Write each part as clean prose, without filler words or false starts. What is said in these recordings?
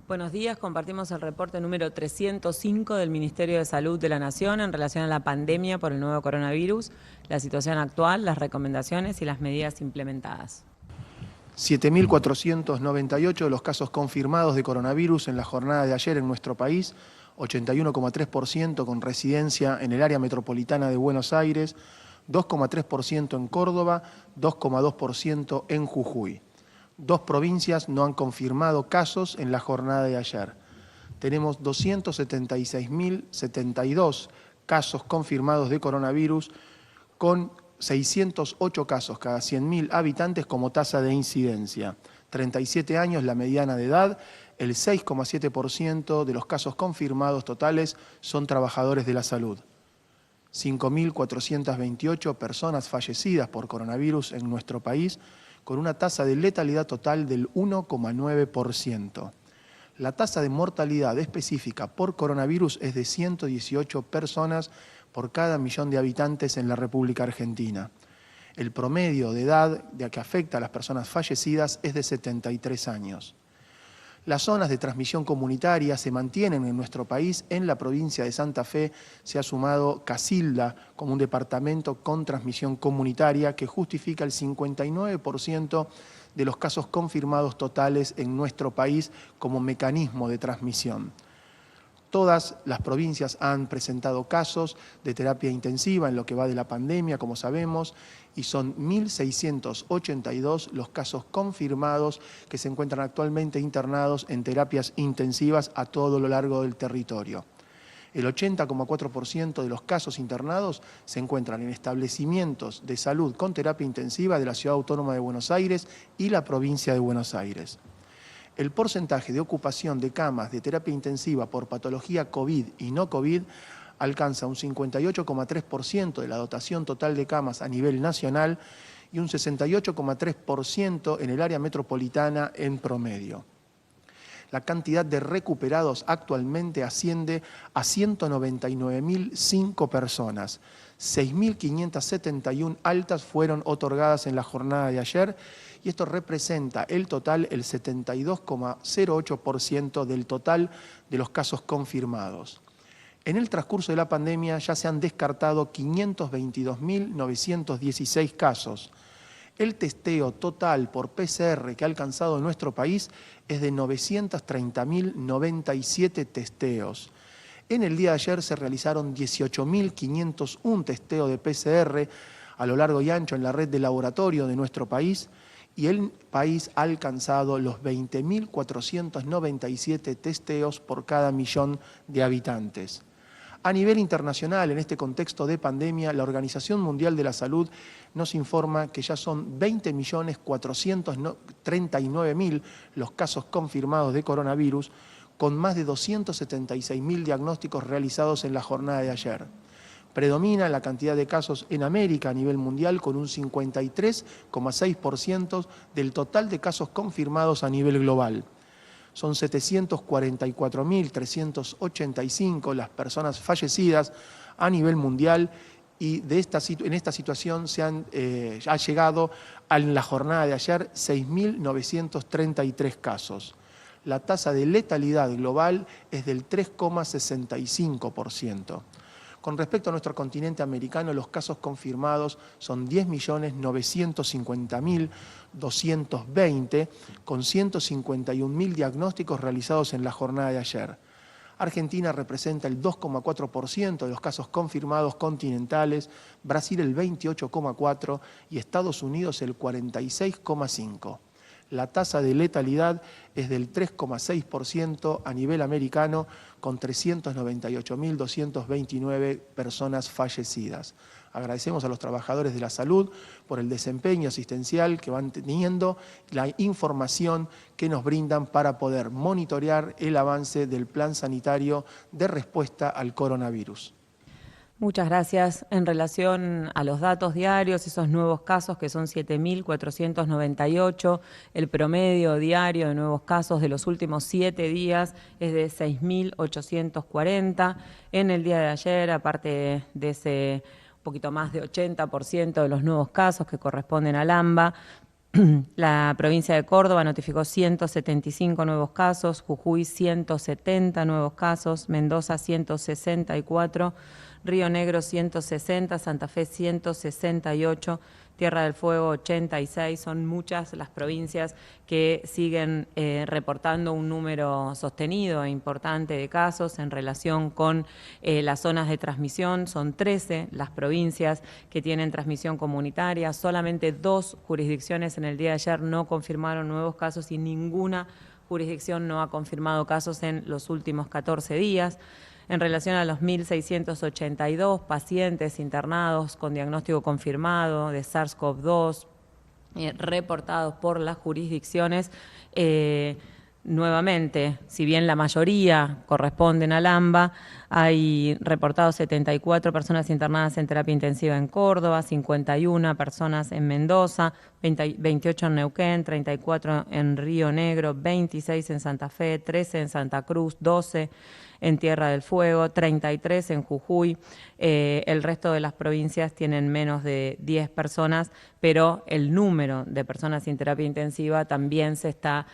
Buenos días, compartimos el reporte número 305 del Ministerio de Salud de la Nación en relación a la pandemia por el nuevo coronavirus, la situación actual, las recomendaciones y las medidas implementadas. 7.498 de los casos confirmados de coronavirus en la jornada de ayer en nuestro país, 81,3% con residencia en el área metropolitana de Buenos Aires, 2,3% en Córdoba, 2,2% en Jujuy. 2 provincias no han confirmado casos en la jornada de ayer. Tenemos 276.072 casos confirmados de coronavirus con 608 casos cada 100.000 habitantes como tasa de incidencia. 37 años la mediana de edad, el 6,7% de los casos confirmados totales son trabajadores de la salud. 5.428 personas fallecidas por coronavirus en nuestro país, con una tasa de letalidad total del 1,9%. La tasa de mortalidad específica por coronavirus es de 118 personas por cada millón de habitantes en la República Argentina. El promedio de edad de que afecta a las personas fallecidas es de 73 años. Las zonas de transmisión comunitaria se mantienen en nuestro país. En la provincia de Santa Fe se ha sumado Casilda como un departamento con transmisión comunitaria que justifica el 59% de los casos confirmados totales en nuestro país como mecanismo de transmisión. Todas las provincias han presentado casos de terapia intensiva en lo que va de la pandemia, como sabemos, y son 1.682 los casos confirmados que se encuentran actualmente internados en terapias intensivas a todo lo largo del territorio. El 80,4% de los casos internados se encuentran en establecimientos de salud con terapia intensiva de la Ciudad Autónoma de Buenos Aires y la provincia de Buenos Aires. El porcentaje de ocupación de camas de terapia intensiva por patología COVID y no COVID alcanza un 58,3% de la dotación total de camas a nivel nacional y un 68,3% en el área metropolitana en promedio. La cantidad de recuperados actualmente asciende a 199.005 personas. 6.571 altas fueron otorgadas en la jornada de ayer y esto representa el total, el 72,08% del total de los casos confirmados. En el transcurso de la pandemia ya se han descartado 522.916 casos. El testeo total por PCR que ha alcanzado nuestro país es de 930.097 testeos. En el día de ayer se realizaron 18.501 testeos de PCR a lo largo y ancho en la red de laboratorio de nuestro país y el país ha alcanzado los 20.497 testeos por cada millón de habitantes. A nivel internacional, en este contexto de pandemia, la Organización Mundial de la Salud nos informa que ya son 20.439.000 los casos confirmados de coronavirus, con más de 276.000 diagnósticos realizados en la jornada de ayer. Predomina la cantidad de casos en América a nivel mundial con un 53,6% del total de casos confirmados a nivel global. Son 744.385 las personas fallecidas a nivel mundial y en esta situación ha llegado en la jornada de ayer 6.933 casos. La tasa de letalidad global es del 3,65%. Con respecto a nuestro continente americano, los casos confirmados son 10.950.220, con 151.000 diagnósticos realizados en la jornada de ayer. Argentina representa el 2,4% de los casos confirmados continentales, Brasil el 28,4% y Estados Unidos el 46,5%. La tasa de letalidad es del 3,6% a nivel americano, con 398.229 personas fallecidas. Agradecemos a los trabajadores de la salud por el desempeño asistencial que van teniendo, la información que nos brindan para poder monitorear el avance del plan sanitario de respuesta al coronavirus. Muchas gracias. En relación a los datos diarios, esos nuevos casos que son 7.498, el promedio diario de nuevos casos de los últimos 7 días es de 6.840. En el día de ayer, aparte de ese poquito más de 80% de los nuevos casos que corresponden al AMBA, La provincia de Córdoba notificó 175 nuevos casos, Jujuy 170 nuevos casos, Mendoza 164, Río Negro 160, Santa Fe 168, Tierra del Fuego 86. Son muchas las provincias que siguen reportando un número sostenido e importante de casos en relación con las zonas de transmisión. Son 13 las provincias que tienen transmisión comunitaria. Solamente 2 jurisdicciones en el día de ayer no confirmaron nuevos casos y ninguna jurisdicción no ha confirmado casos en los últimos 14 días. En relación a los 1.682 pacientes internados con diagnóstico confirmado de SARS-CoV-2 reportados por las jurisdicciones, nuevamente, si bien la mayoría corresponden al AMBA, hay reportados 74 personas internadas en terapia intensiva en Córdoba, 51 personas en Mendoza, 28 en Neuquén, 34 en Río Negro, 26 en Santa Fe, 13 en Santa Cruz, 12 en Tierra del Fuego, 33 en Jujuy. El resto de las provincias tienen menos de 10 personas, pero el número de personas sin terapia intensiva también se está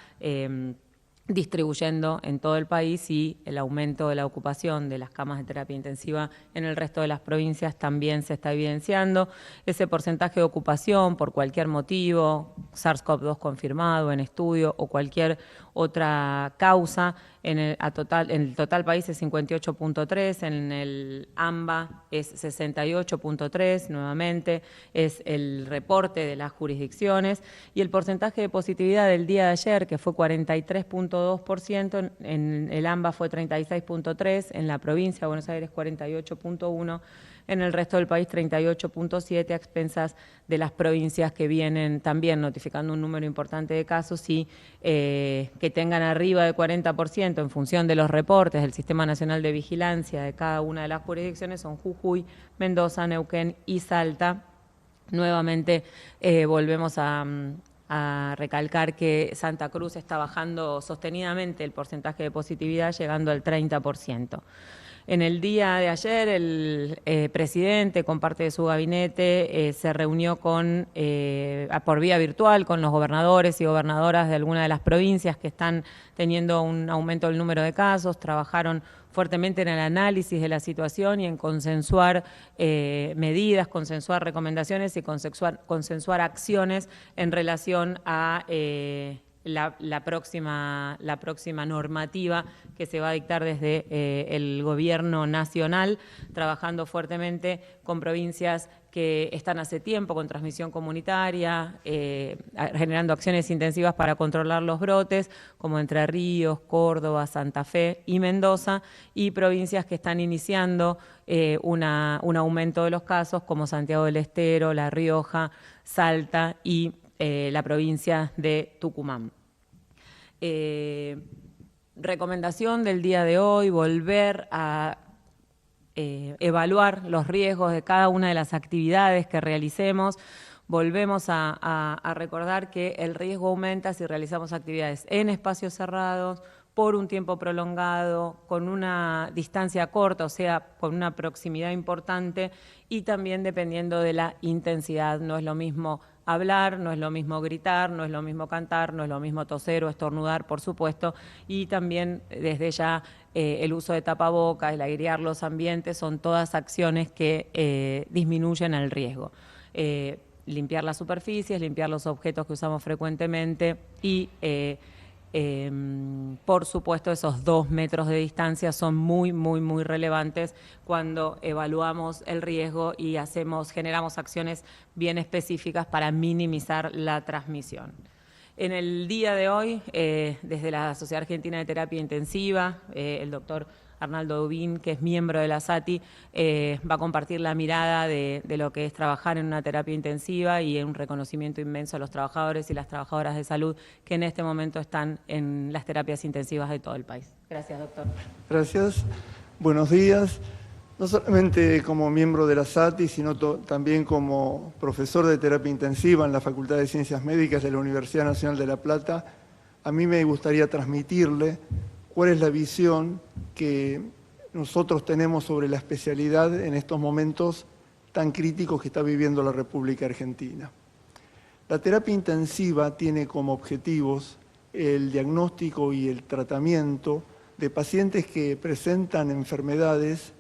distribuyendo en todo el país, y el aumento de la ocupación de las camas de terapia intensiva en el resto de las provincias también se está evidenciando. Ese porcentaje de ocupación por cualquier motivo, SARS-CoV-2 confirmado en estudio o cualquier otra causa, en el total país es 58.3, en el AMBA es 68.3, nuevamente es el reporte de las jurisdicciones, y el porcentaje de positividad del día de ayer, que fue 43.2%, en el AMBA fue 36.3, en la provincia de Buenos Aires 48.1%, en el resto del país 38.7, a expensas de las provincias que vienen también notificando un número importante de casos y que tengan arriba de 40% en función de los reportes del Sistema Nacional de Vigilancia de cada una de las jurisdicciones son Jujuy, Mendoza, Neuquén y Salta. Nuevamente volvemos a recalcar que Santa Cruz está bajando sostenidamente el porcentaje de positividad, llegando al 30%. En el día de ayer, el presidente, con parte de su gabinete, se reunió por vía virtual con los gobernadores y gobernadoras de algunas de las provincias que están teniendo un aumento del número de casos. Trabajaron fuertemente en el análisis de la situación y en consensuar medidas, consensuar recomendaciones y consensuar acciones en relación a la próxima normativa que se va a dictar desde el gobierno nacional, trabajando fuertemente con provincias que están hace tiempo con transmisión comunitaria, generando acciones intensivas para controlar los brotes, como Entre Ríos, Córdoba, Santa Fe y Mendoza, y provincias que están iniciando un aumento de los casos, como Santiago del Estero, La Rioja, Salta y la provincia de Tucumán. Recomendación del día de hoy: volver a evaluar los riesgos de cada una de las actividades que realicemos. Volvemos a recordar que el riesgo aumenta si realizamos actividades en espacios cerrados, por un tiempo prolongado, con una distancia corta, o sea, con una proximidad importante, y también dependiendo de la intensidad. No es lo mismo hablar, no es lo mismo gritar, no es lo mismo cantar, no es lo mismo toser o estornudar, por supuesto, y también desde ya el uso de tapabocas, el airear los ambientes, son todas acciones que disminuyen el riesgo. Limpiar las superficies, limpiar los objetos que usamos frecuentemente y por supuesto, esos 2 metros de distancia son muy relevantes cuando evaluamos el riesgo y generamos acciones bien específicas para minimizar la transmisión. En el día de hoy, desde la Sociedad Argentina de Terapia Intensiva, el doctor Arnaldo Dubín, que es miembro de la SATI, va a compartir la mirada de lo que es trabajar en una terapia intensiva y un reconocimiento inmenso a los trabajadores y las trabajadoras de salud que en este momento están en las terapias intensivas de todo el país. Gracias, doctor. Gracias. Buenos días. No solamente como miembro de la SATI, sino también como profesor de terapia intensiva en la Facultad de Ciencias Médicas de la Universidad Nacional de La Plata, a mí me gustaría transmitirle cuál es la visión que nosotros tenemos sobre la especialidad en estos momentos tan críticos que está viviendo la República Argentina. La terapia intensiva tiene como objetivos el diagnóstico y el tratamiento de pacientes que presentan enfermedades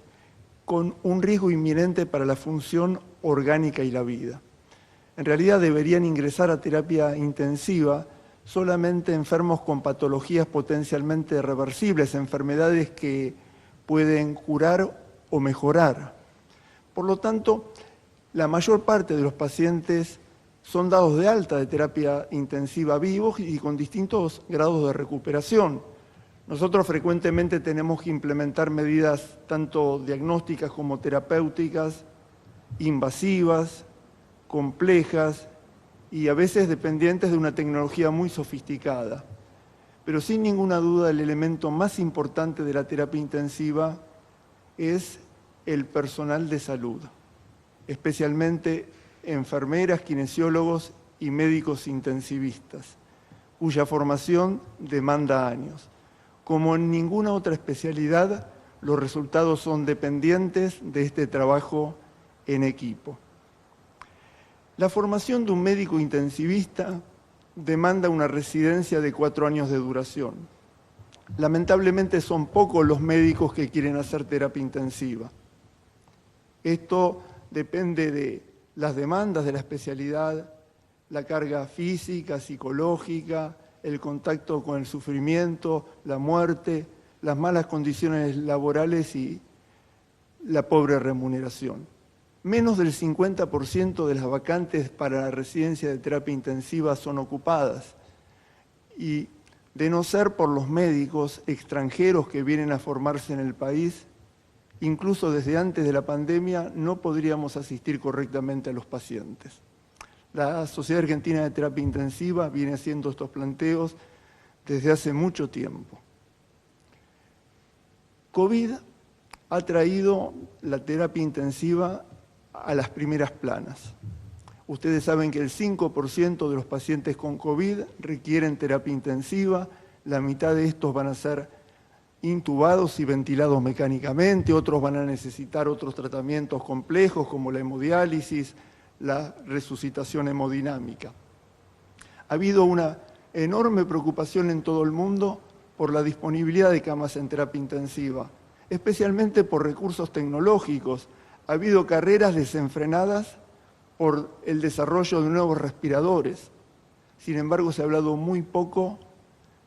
con un riesgo inminente para la función orgánica y la vida. En realidad deberían ingresar a terapia intensiva solamente enfermos con patologías potencialmente reversibles, enfermedades que pueden curar o mejorar. Por lo tanto, la mayor parte de los pacientes son dados de alta de terapia intensiva vivos y con distintos grados de recuperación. Nosotros frecuentemente tenemos que implementar medidas tanto diagnósticas como terapéuticas, invasivas, complejas y a veces dependientes de una tecnología muy sofisticada. Pero sin ninguna duda el elemento más importante de la terapia intensiva es el personal de salud, especialmente enfermeras, kinesiólogos y médicos intensivistas, cuya formación demanda años. Como en ninguna otra especialidad, los resultados son dependientes de este trabajo en equipo. La formación de un médico intensivista demanda una residencia de 4 años de duración. Lamentablemente son pocos los médicos que quieren hacer terapia intensiva. Esto depende de las demandas de la especialidad, la carga física, psicológica, el contacto con el sufrimiento, la muerte, las malas condiciones laborales y la pobre remuneración. Menos del 50% de las vacantes para la residencia de terapia intensiva son ocupadas y, de no ser por los médicos extranjeros que vienen a formarse en el país, incluso desde antes de la pandemia no podríamos asistir correctamente a los pacientes. La Sociedad Argentina de Terapia Intensiva viene haciendo estos planteos desde hace mucho tiempo. COVID ha traído la terapia intensiva a las primeras planas. Ustedes saben que el 5% de los pacientes con COVID requieren terapia intensiva, la mitad de estos van a ser intubados y ventilados mecánicamente, otros van a necesitar otros tratamientos complejos como la hemodiálisis, la resucitación hemodinámica. Ha habido una enorme preocupación en todo el mundo por la disponibilidad de camas en terapia intensiva, especialmente por recursos tecnológicos. Ha habido carreras desenfrenadas por el desarrollo de nuevos respiradores. Sin embargo, se ha hablado muy poco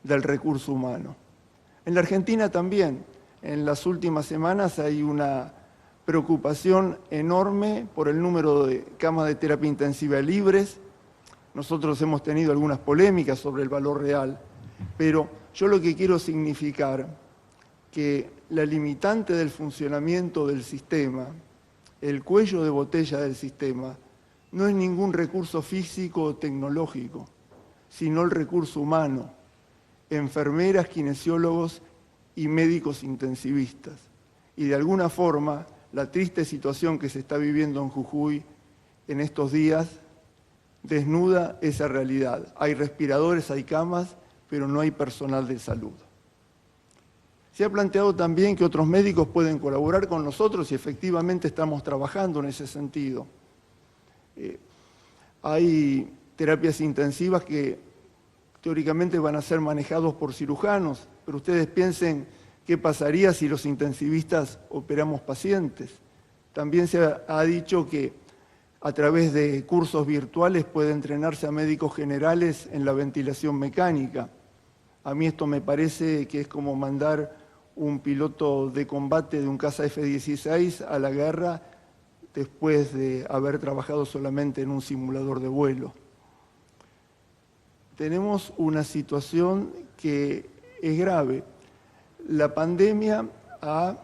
del recurso humano. En la Argentina también, en las últimas semanas hay una preocupación enorme por el número de camas de terapia intensiva libres. Nosotros hemos tenido algunas polémicas sobre el valor real, pero yo lo que quiero significar que la limitante del funcionamiento del sistema, el cuello de botella del sistema, no es ningún recurso físico o tecnológico, sino el recurso humano, enfermeras, kinesiólogos y médicos intensivistas. Y de alguna forma, la triste situación que se está viviendo en Jujuy en estos días desnuda esa realidad. Hay respiradores, hay camas, pero no hay personal de salud. Se ha planteado también que otros médicos pueden colaborar con nosotros y efectivamente estamos trabajando en ese sentido. Hay terapias intensivas que teóricamente van a ser manejados por cirujanos, pero ustedes piensen qué pasaría si los intensivistas operamos pacientes. También se ha dicho que a través de cursos virtuales puede entrenarse a médicos generales en la ventilación mecánica. A mí esto me parece que es como mandar un piloto de combate de un caza F-16 a la guerra después de haber trabajado solamente en un simulador de vuelo. Tenemos una situación que es grave. La pandemia ha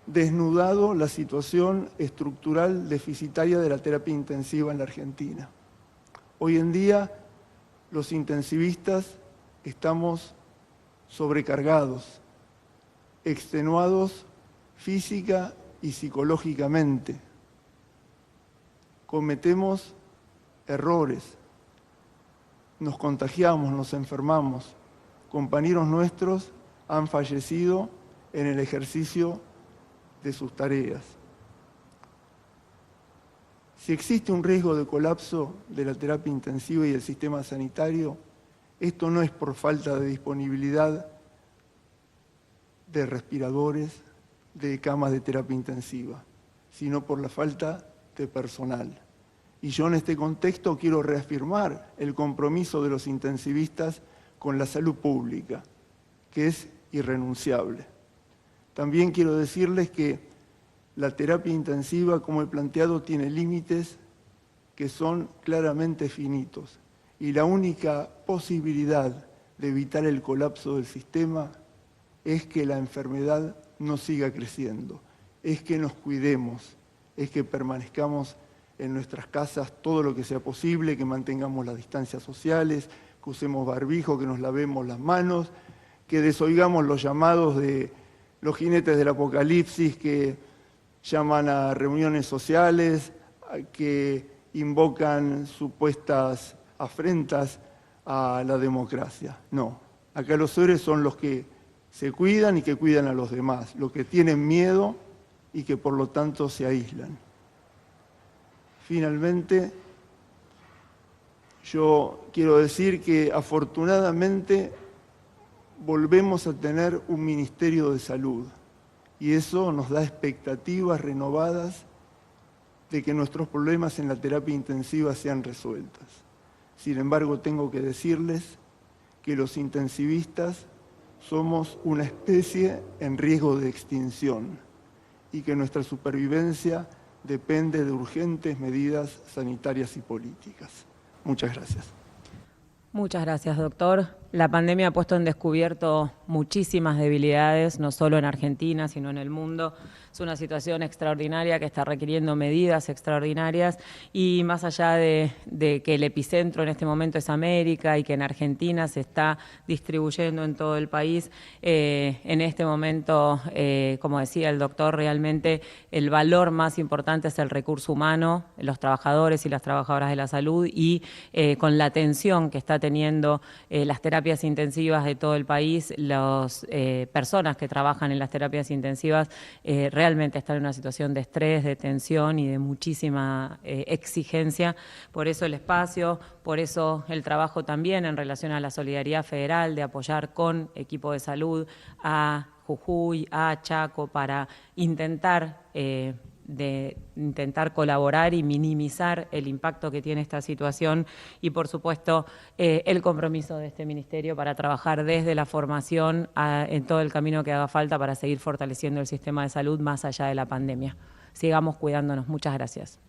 desnudado la situación estructural deficitaria de la terapia intensiva en la Argentina. Hoy en día los intensivistas estamos sobrecargados, extenuados física y psicológicamente. Cometemos errores, nos contagiamos, nos enfermamos. Compañeros nuestros han fallecido en el ejercicio de sus tareas. Si existe un riesgo de colapso de la terapia intensiva y del sistema sanitario, esto no es por falta de disponibilidad de respiradores, de camas de terapia intensiva, sino por la falta de personal. Y yo en este contexto quiero reafirmar el compromiso de los intensivistas con la salud pública, que es irrenunciable. También quiero decirles que la terapia intensiva, como he planteado, tiene límites que son claramente finitos. Y la única posibilidad de evitar el colapso del sistema es que la enfermedad no siga creciendo, es que nos cuidemos, es que permanezcamos en nuestras casas todo lo que sea posible, que mantengamos las distancias sociales, que usemos barbijo, que nos lavemos las manos, que desoigamos los llamados de los jinetes del apocalipsis que llaman a reuniones sociales, que invocan supuestas afrentas a la democracia. No, acá los héroes son los que se cuidan y que cuidan a los demás, los que tienen miedo y que por lo tanto se aíslan. Finalmente, yo quiero decir que afortunadamente volvemos a tener un Ministerio de Salud y eso nos da expectativas renovadas de que nuestros problemas en la terapia intensiva sean resueltos. Sin embargo, tengo que decirles que los intensivistas somos una especie en riesgo de extinción y que nuestra supervivencia depende de urgentes medidas sanitarias y políticas. Muchas gracias. Muchas gracias, doctor. La pandemia ha puesto en descubierto muchísimas debilidades, no solo en Argentina, sino en el mundo. Es una situación extraordinaria que está requiriendo medidas extraordinarias y más allá de que el epicentro en este momento es América y que en Argentina se está distribuyendo en todo el país, en este momento, como decía el doctor, realmente el valor más importante es el recurso humano, los trabajadores y las trabajadoras de la salud y con la atención que está teniendo las terapias intensivas de todo el país, las personas que trabajan en las terapias intensivas realmente están en una situación de estrés, de tensión y de muchísima exigencia. Por eso el espacio, por eso el trabajo también en relación a la solidaridad federal, de apoyar con equipo de salud a Jujuy, a Chaco, para intentar colaborar y minimizar el impacto que tiene esta situación y, por supuesto, el compromiso de este ministerio para trabajar desde la formación en todo el camino que haga falta para seguir fortaleciendo el sistema de salud más allá de la pandemia. Sigamos cuidándonos. Muchas gracias.